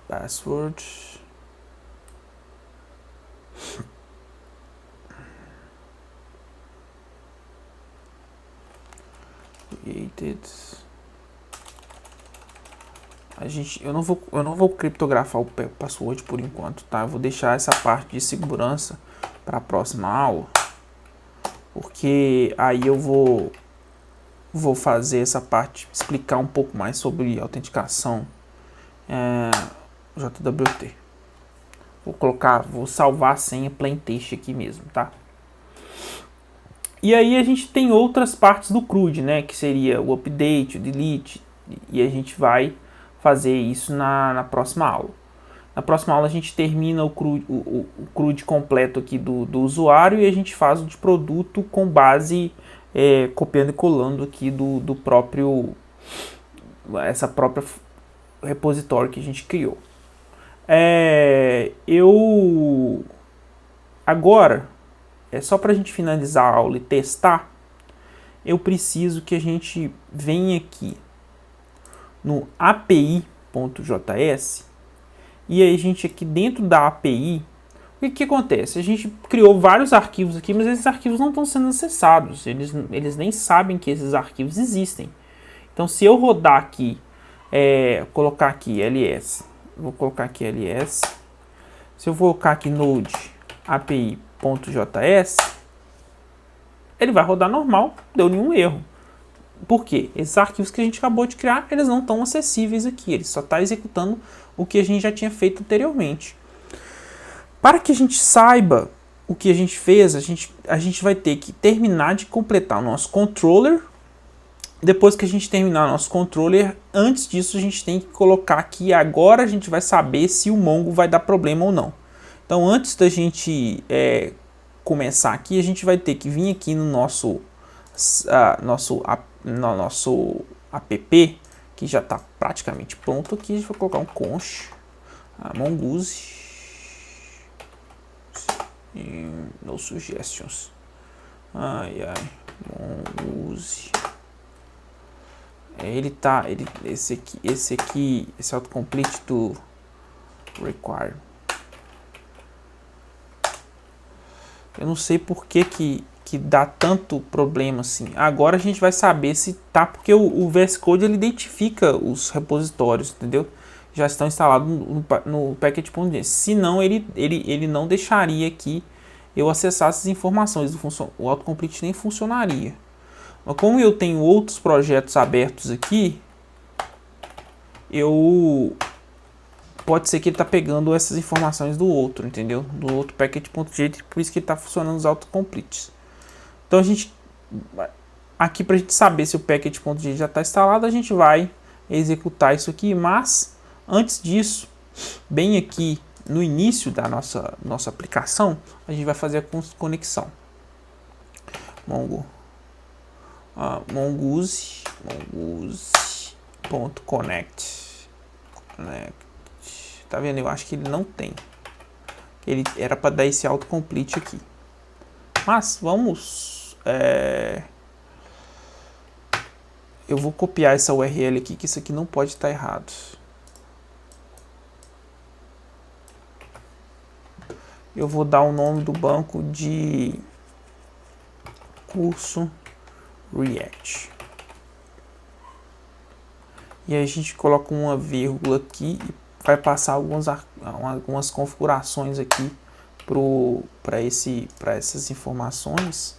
password created. Eu não vou criptografar o password por enquanto, tá? Eu vou deixar essa parte de segurança para a próxima aula, porque aí eu vou fazer essa parte, explicar um pouco mais sobre autenticação JWT. Vou salvar a senha plain text aqui mesmo, tá? E aí a gente tem outras partes do CRUD, né? Que seria o update, o delete, e a gente vai fazer isso na próxima aula. Na próxima aula a gente termina o CRUD completo aqui do usuário, e a gente faz o de produto com base copiando e colando aqui do próprio essa própria repositório que a gente criou. Agora, só para a gente finalizar a aula e testar, eu preciso que a gente venha aqui no api.js, e aí a gente aqui dentro da API, o que acontece? A gente criou vários arquivos aqui, mas esses arquivos não estão sendo acessados, eles nem sabem que esses arquivos existem. Então se eu rodar aqui, colocar aqui ls, vou colocar aqui ls, Se eu colocar aqui node api.js, ele vai rodar normal, não deu nenhum erro. Por quê? Esses arquivos que a gente acabou de criar, eles não estão acessíveis aqui, ele só está executando o que a gente já tinha feito anteriormente. Para que a gente saiba o que a gente fez, a gente vai ter que terminar de completar o nosso controller. Depois que a gente terminar o nosso controller, antes disso a gente tem que colocar aqui, agora a gente vai saber se o Mongo vai dar problema ou não. Então antes da gente começar aqui, a gente vai ter que vir aqui no nosso app, que já está praticamente pronto aqui. A gente vai colocar um const mongoose no suggestions. Mongoose. Esse autocomplete do require. Eu não sei por que dá tanto problema assim. Agora a gente vai saber se tá, porque o VS Code ele identifica os repositórios, entendeu? Já estão instalados no package.js. Senão ele não deixaria que eu acessasse as informações. O autocomplete nem funcionaria. Mas como eu tenho outros projetos abertos aqui, pode ser que ele está pegando essas informações do outro, entendeu? Do outro package.js, por isso que ele está funcionando os autocompletes. Então aqui para a gente saber se o package.js já está instalado, a gente vai executar isso aqui, mas antes disso, bem aqui no início da nossa aplicação, a gente vai fazer a conexão. mongoose.connect. Tá vendo? Eu acho que ele não tem. Ele era para dar esse autocomplete aqui. Mas vamos... eu vou copiar essa URL aqui, que isso aqui não pode estar errado. Eu vou dar o nome do banco de curso React. E aí a gente coloca uma vírgula aqui e vai passar algumas configurações aqui para essas informações.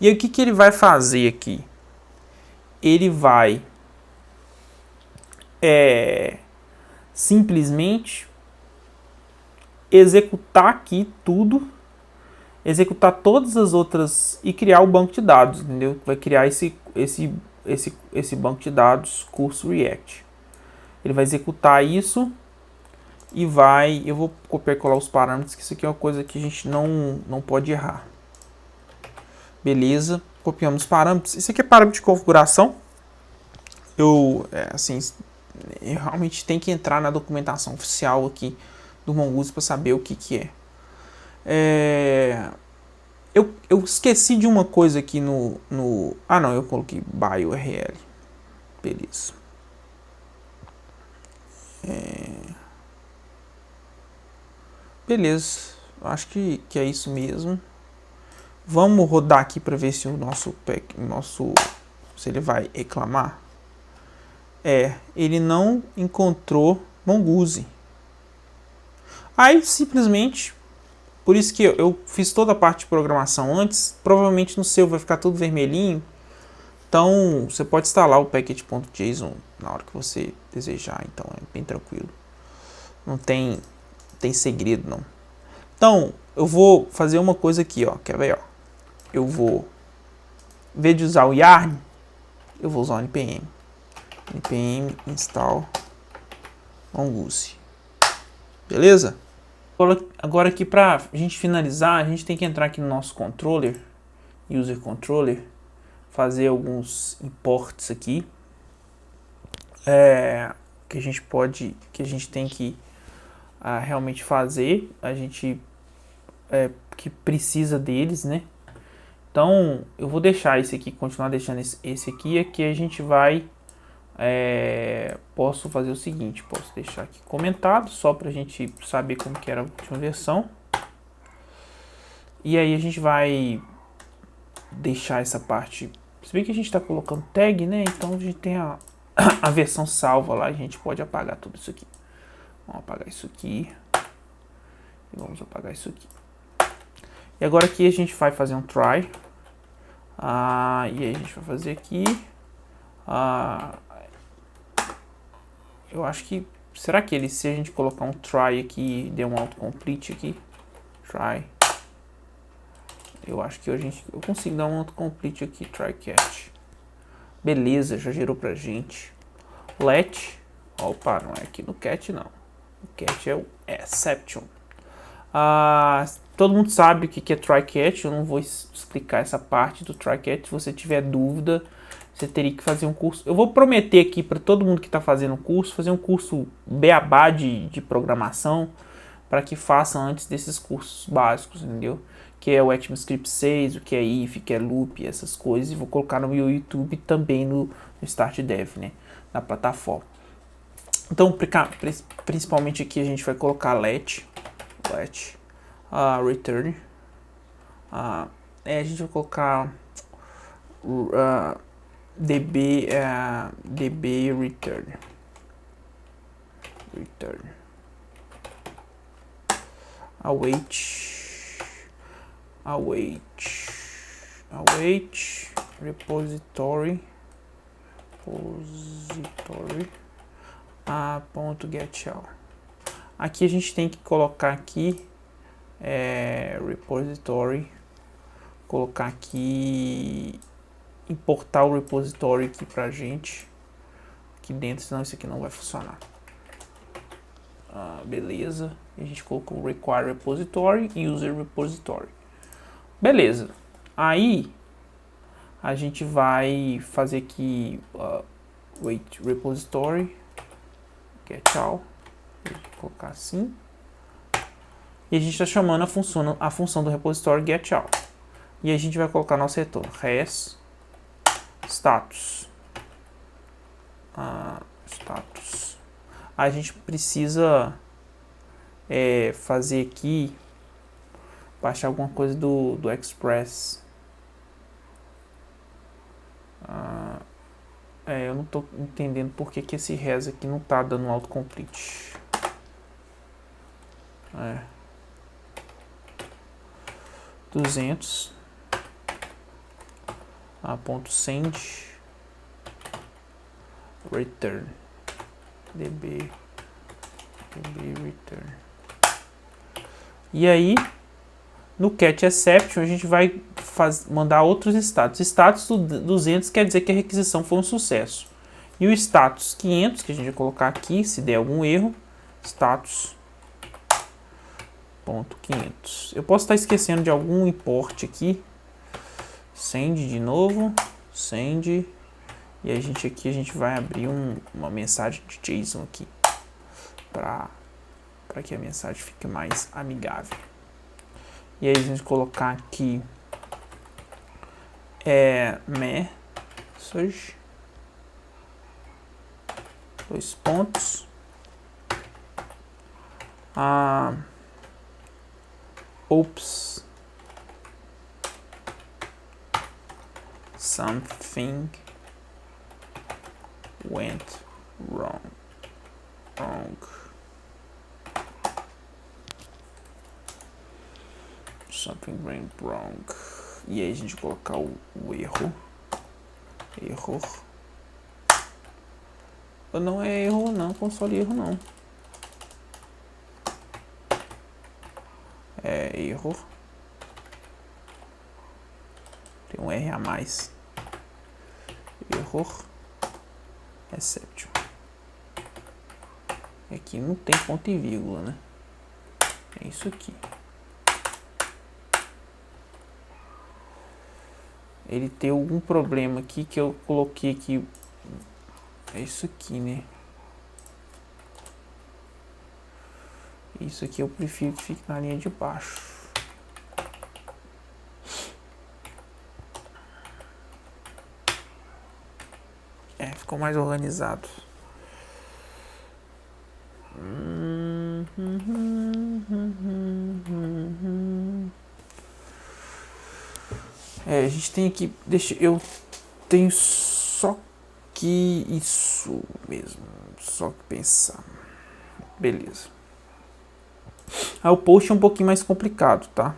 E aí o que ele vai fazer aqui? Ele vai simplesmente executar aqui tudo, executar todas as outras e criar o banco de dados, entendeu? Vai criar esse banco de dados curso React. Ele vai executar isso e eu vou copiar e colar os parâmetros, que isso aqui é uma coisa que a gente não pode errar. Beleza, copiamos os parâmetros. Isso aqui é parâmetro de configuração. Eu realmente tenho que entrar na documentação oficial aqui do Mongoose para saber o que é. Eu esqueci de uma coisa aqui no... não, eu coloquei by URL. Beleza. Beleza. Acho que é isso mesmo. Vamos rodar aqui para ver se o se ele vai reclamar. Ele não encontrou Mongoose. Aí simplesmente... Por isso que eu fiz toda a parte de programação antes. Provavelmente no seu vai ficar tudo vermelhinho. Então você pode instalar o package.json na hora que você desejar. Então é bem tranquilo. Não tem segredo não. Então eu vou fazer uma coisa aqui, ó. Quer ver, ó? Eu vou, em vez de usar o yarn, eu vou usar o npm. npm install mongoose. Beleza? Agora aqui para a gente finalizar, a gente tem que entrar aqui no nosso controller, user controller, fazer alguns imports aqui, que a gente tem que realmente fazer, a gente que precisa deles, né? Então eu vou deixar esse aqui, continuar deixando esse aqui a gente vai posso fazer o seguinte, posso deixar aqui comentado só para a gente saber como que era a última versão, e aí a gente vai deixar essa parte, se bem que a gente está colocando tag, né, então a gente tem a versão salva lá, a gente pode apagar tudo isso aqui. Vamos apagar isso aqui E vamos apagar isso aqui. E agora aqui a gente vai fazer um try. E aí a gente vai fazer aqui. Eu acho que... Será que se a gente colocar um try aqui, deu um autocomplete aqui? Try. Eu acho que eu consigo dar um autocomplete aqui. Try catch. Beleza, já gerou pra gente. Let. Opa, não é aqui no cat não. O cat é o exception. Todo mundo sabe o que é try catch. Eu não vou explicar essa parte do try catch. Se você tiver dúvida, você teria que fazer um curso. Eu vou prometer aqui para todo mundo que está fazendo o curso, fazer um curso beabá de programação, para que façam antes desses cursos básicos, entendeu? Que é o ECMAScript 6, o que é if, o que é loop, essas coisas. E vou colocar no meu YouTube também no Start Dev, né? Na plataforma. Então, principalmente aqui a gente vai colocar let return. A gente vai colocar db return. Await repository .getShell. Aqui a gente tem que colocar aqui repository, colocar aqui, importar o repository aqui pra gente aqui dentro, senão isso aqui não vai funcionar. Beleza, a gente colocou require repository e user repository. Beleza, aí a gente vai fazer aqui wait repository getShell, vou colocar assim. E a gente está chamando a função do repositório getShell. E a gente vai colocar nosso retorno res status. Status. A gente precisa fazer aqui, baixar alguma coisa do Express. Eu não estou entendendo porque que esse res aqui não está dando autocomplete. 200 ponto send return db return. E aí no catch exception a gente vai mandar outros status. Status 200 quer dizer que a requisição foi um sucesso. E o status 500 que a gente vai colocar aqui, se der algum erro, status .500. Eu posso estar esquecendo de algum import aqui. Send de novo, send. E a gente vai abrir uma mensagem de JSON aqui para que a mensagem fique mais amigável. E aí a gente colocar aqui message, 2 pontos, oops, something went wrong. Something went wrong. E aí a gente colocar o erro. Error. Não é erro não, console erro não. É erro. Tem um R a mais. Error. Exception. Aqui não tem ponto e vírgula, né? É isso aqui. Ele tem algum problema aqui que eu coloquei aqui. É isso aqui, né? Isso aqui eu prefiro que fique na linha de baixo. Ficou mais organizado. A gente tem aqui, eu tenho só que isso mesmo, só que pensar. Beleza. Aí o post é um pouquinho mais complicado, tá?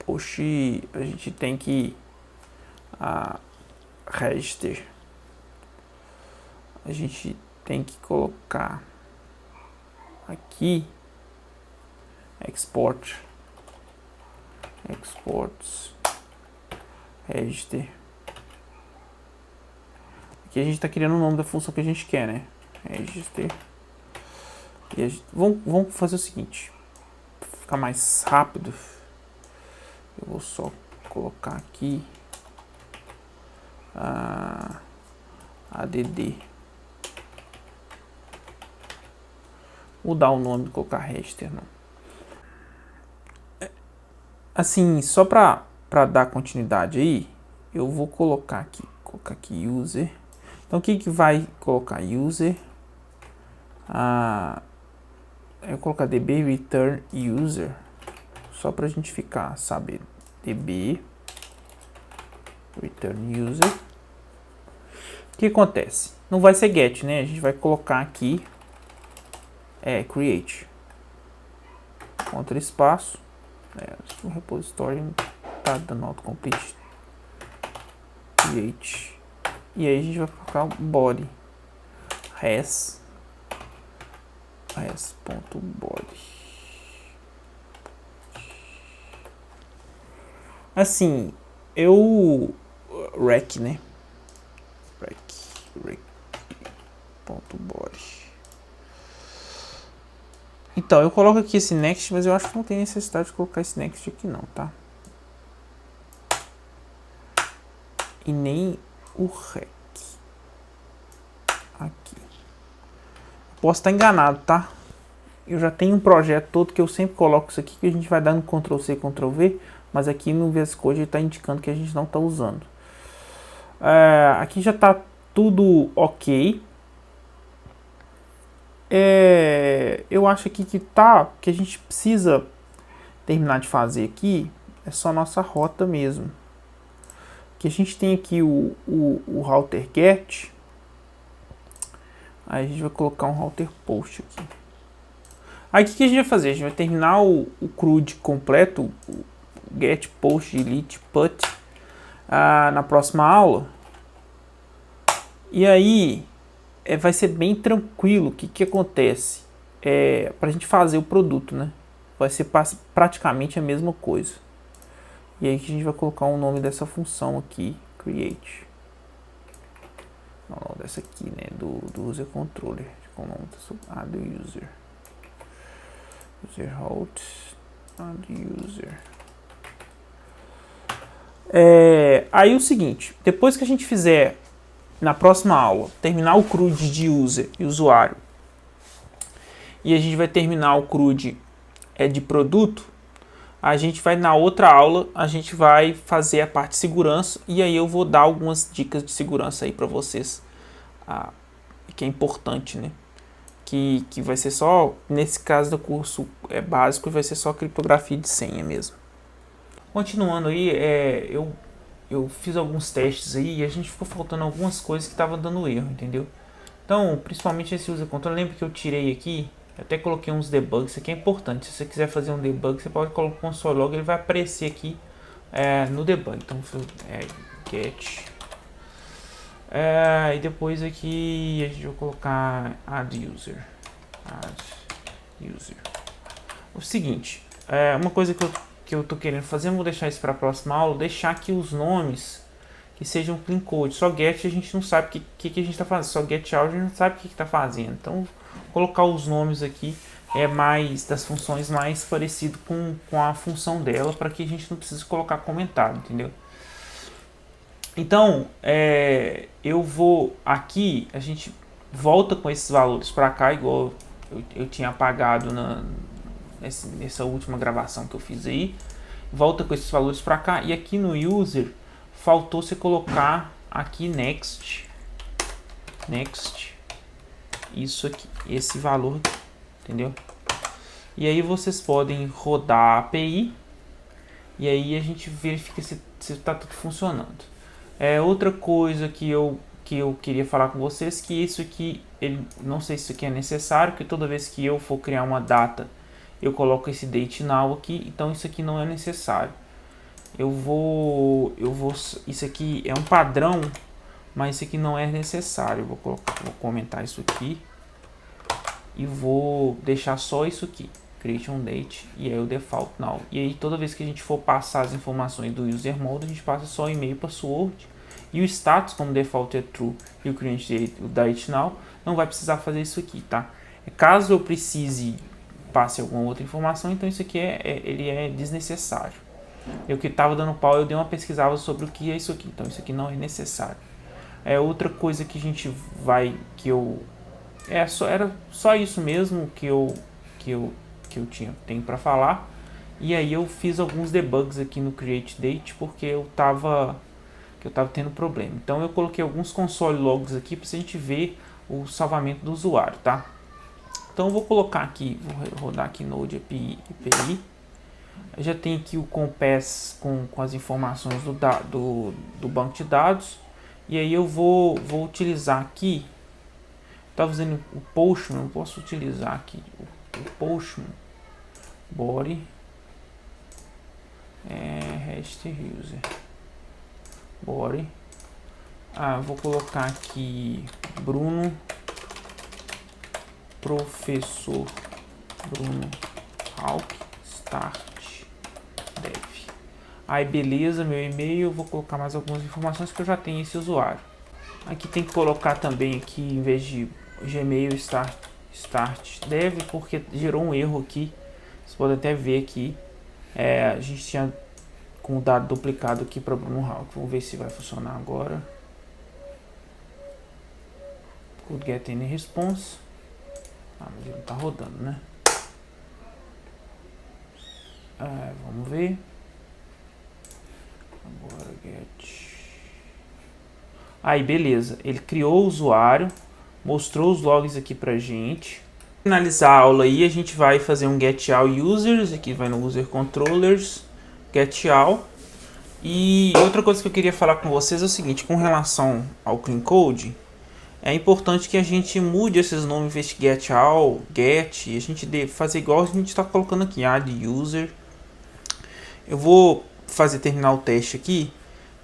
Post a gente tem que register. A gente tem que colocar aqui exports register. Aqui a gente está criando o nome da função que a gente quer, né? Register. E a gente, vamos fazer o seguinte, para ficar mais rápido, eu vou só colocar aqui add. Mudar o nome, colocar register, não. Assim, só para dar continuidade aí, eu vou colocar aqui user. Então o que vai colocar user? Eu vou colocar db return user, só para a gente ficar sabendo. db return user. O que acontece? Não vai ser get, né? A gente vai colocar aqui create. Contra espaço. O repositório tá dando autocomplete. Create. E aí a gente vai colocar o body. res.body. Assim, rec, né? rec.body. Então, eu coloco aqui esse next, mas eu acho que não tem necessidade de colocar esse next aqui não, tá? E nem o rec. Aqui. Posso estar enganado, tá? Eu já tenho um projeto todo que eu sempre coloco isso aqui, que a gente vai dando Ctrl C, Ctrl V, mas aqui no VS Code ele está indicando que a gente não está usando. Aqui já está tudo ok. Eu acho aqui que a gente precisa terminar de fazer aqui é só nossa rota mesmo. Que a gente tem aqui o router get. Aí a gente vai colocar um router post aqui. Aí o que a gente vai fazer? A gente vai terminar o CRUD completo, o get, post, delete, put, na próxima aula. E aí vai ser bem tranquilo. O que acontece? Para a gente fazer o produto, né? Vai ser praticamente a mesma coisa. E aí a gente vai colocar o nome dessa função aqui, create. Não, dessa aqui, né? Do user controller. Com o nome do user. User route add user. Aí o seguinte, depois que a gente fizer na próxima aula, terminar o CRUD de user e usuário, e a gente vai terminar o CRUD de produto, a gente vai na outra aula, a gente vai fazer a parte de segurança, e aí eu vou dar algumas dicas de segurança aí para vocês, que é importante, né? Que vai ser só, nesse caso do curso básico, vai ser só criptografia de senha mesmo. Continuando aí, eu fiz alguns testes aí e a gente ficou faltando algumas coisas que estavam dando erro, entendeu? Então, principalmente esse user control, lembra que eu tirei aqui, eu até coloquei uns debugs, isso aqui é importante, se você quiser fazer um debug, você pode colocar o console log, ele vai aparecer aqui no debug, então get, e depois aqui a gente vai colocar add user. O seguinte, uma coisa que eu tô querendo fazer, eu vou deixar isso para a próxima aula, deixar aqui os nomes que sejam clean code. Só get a gente não sabe o que a gente está fazendo, só get out a gente não sabe o que está fazendo. Então, colocar os nomes aqui mais das funções mais parecido com a função dela, para que a gente não precise colocar comentário, entendeu? Então, eu vou aqui, a gente volta com esses valores para cá, igual eu tinha apagado nessa última gravação que eu fiz aí. Volta com esses valores para cá, e aqui no user faltou você colocar aqui next, isso aqui, esse valor aqui, entendeu? E aí vocês podem rodar a API e aí a gente verifica se está tudo funcionando. Outra coisa que eu queria falar com vocês, que isso aqui, não sei se isso aqui é necessário, porque toda vez que eu for criar uma data eu coloco esse date now aqui, então isso aqui não é necessário. Isso aqui é um padrão, mas isso aqui não é necessário. Vou comentar isso aqui e vou deixar só isso aqui, create on date, e aí o default now. E aí toda vez que a gente for passar as informações do user mode, a gente passa só e-mail, password, e o status, como default é true, e o create o date now, não vai precisar fazer isso aqui, tá? Caso eu precise passe alguma outra informação, então isso aqui ele é desnecessário. Eu que estava dando pau, eu dei uma pesquisada sobre o que é isso aqui, então isso aqui não é necessário. Outra coisa que a gente vai, era só isso mesmo que eu tenho para falar. E aí eu fiz alguns debugs aqui no create date porque eu tava tendo problema. Então eu coloquei alguns console logs aqui para a gente ver o salvamento do usuário, tá? Então eu vou colocar aqui, vou rodar aqui Node API. Eu já tenho aqui o compass com as informações do banco de dados. E aí eu vou utilizar aqui, estava usando o Postman, eu posso utilizar aqui o Postman body register user body. Vou colocar aqui Bruno, professor Bruno Hawk, start dev. Aí beleza, meu e-mail, eu vou colocar mais algumas informações que eu já tenho esse usuário. Aqui tem que colocar também aqui, em vez de Gmail start dev, porque gerou um erro aqui. Vocês podem até ver aqui, a gente tinha com o dado duplicado aqui para Bruno Hawk. Vamos ver se vai funcionar agora. Could get any response. Mas ele não tá rodando, né? Vamos ver. Agora get. Aí beleza, ele criou o usuário, mostrou os logs aqui pra gente. Para finalizar a aula aí, a gente vai fazer um get all users, aqui vai no user controllers, get all. E outra coisa que eu queria falar com vocês é o seguinte, com relação ao clean code, é importante que a gente mude esses nomes, em vez de get all, get, e a gente deve fazer igual a gente está colocando aqui, add user. Eu vou terminar o teste aqui,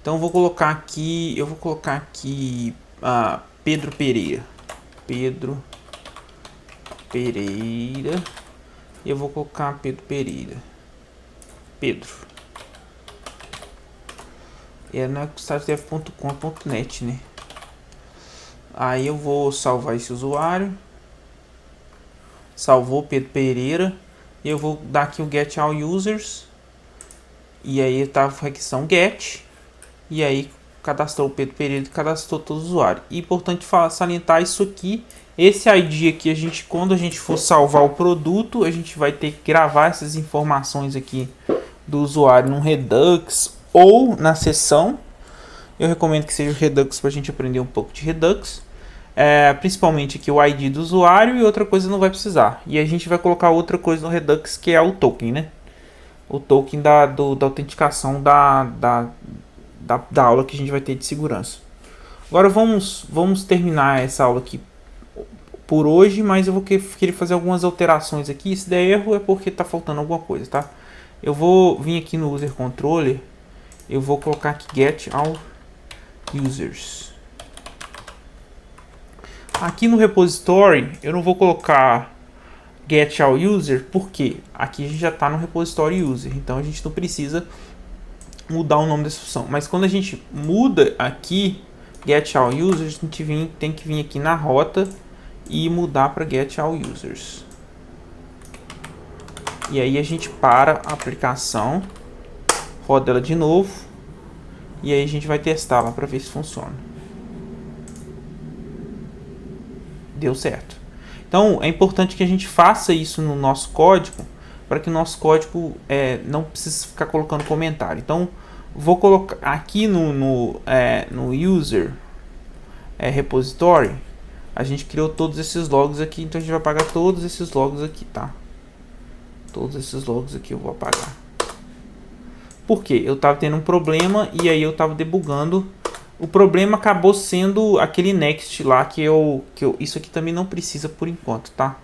então eu vou colocar aqui Pedro Pereira, e eu vou colocar Pedro Pereira, não é startdev.com.net, né? Aí eu vou salvar esse usuário, salvou Pedro Pereira, e eu vou dar aqui o get all users, e aí tá a requisição get, e aí cadastrou o Pedro Pereira e cadastrou todo o usuário. E importante salientar isso aqui, esse ID aqui, quando a gente for salvar o produto, a gente vai ter que gravar essas informações aqui do usuário no Redux ou na seção. Eu recomendo que seja o Redux para a gente aprender um pouco de Redux. Principalmente aqui o ID do usuário, e outra coisa não vai precisar. E a gente vai colocar outra coisa no Redux, que é o token, né? O token da autenticação da aula que a gente vai ter de segurança. Agora vamos terminar essa aula aqui por hoje, mas eu vou querer fazer algumas alterações aqui. Se der erro é porque está faltando alguma coisa, tá? Eu vou vir aqui no user controller, eu vou colocar aqui get all users. Aqui no repository eu não vou colocar get all user, porque aqui a gente já está no repository user, então a gente não precisa mudar o nome dessa função. Mas quando a gente muda aqui get all users, a gente tem que vir aqui na rota e mudar para get all users. E aí a gente para a aplicação, roda ela de novo, e aí a gente vai testar lá para ver se funciona. Deu certo. Então é importante que a gente faça isso no nosso código, para que o nosso código não precise ficar colocando comentário. Então vou colocar aqui no user repository, a gente criou todos esses logs aqui, então a gente vai apagar todos esses logs aqui, tá? Todos esses logs aqui eu vou apagar. Por quê? Eu estava tendo um problema e aí eu estava debugando. O problema acabou sendo aquele next lá isso aqui também não precisa por enquanto, tá?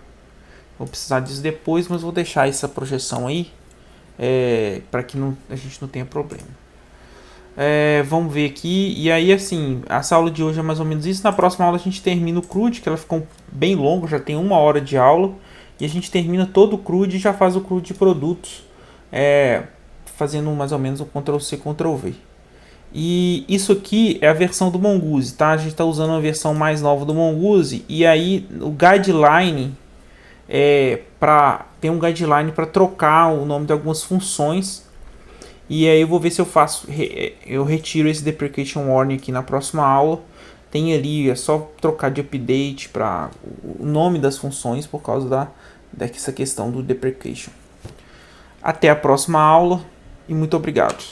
Vou precisar disso depois, mas vou deixar essa projeção aí para que a gente não tenha problema. Vamos ver aqui. E aí, assim, essa aula de hoje é mais ou menos isso. Na próxima aula a gente termina o CRUD, que ela ficou bem longa, já tem 1 hora de aula. E a gente termina todo o CRUD e já faz o CRUD de produtos, fazendo mais ou menos o Ctrl+C, Ctrl+V. E isso aqui é a versão do Mongoose, tá? A gente está usando a versão mais nova do Mongoose. E aí o guideline tem um guideline para trocar o nome de algumas funções. E aí eu vou ver se eu retiro esse deprecation warning aqui na próxima aula. Tem ali, é só trocar de update para o nome das funções por causa dessa questão do deprecation. Até a próxima aula e muito obrigado.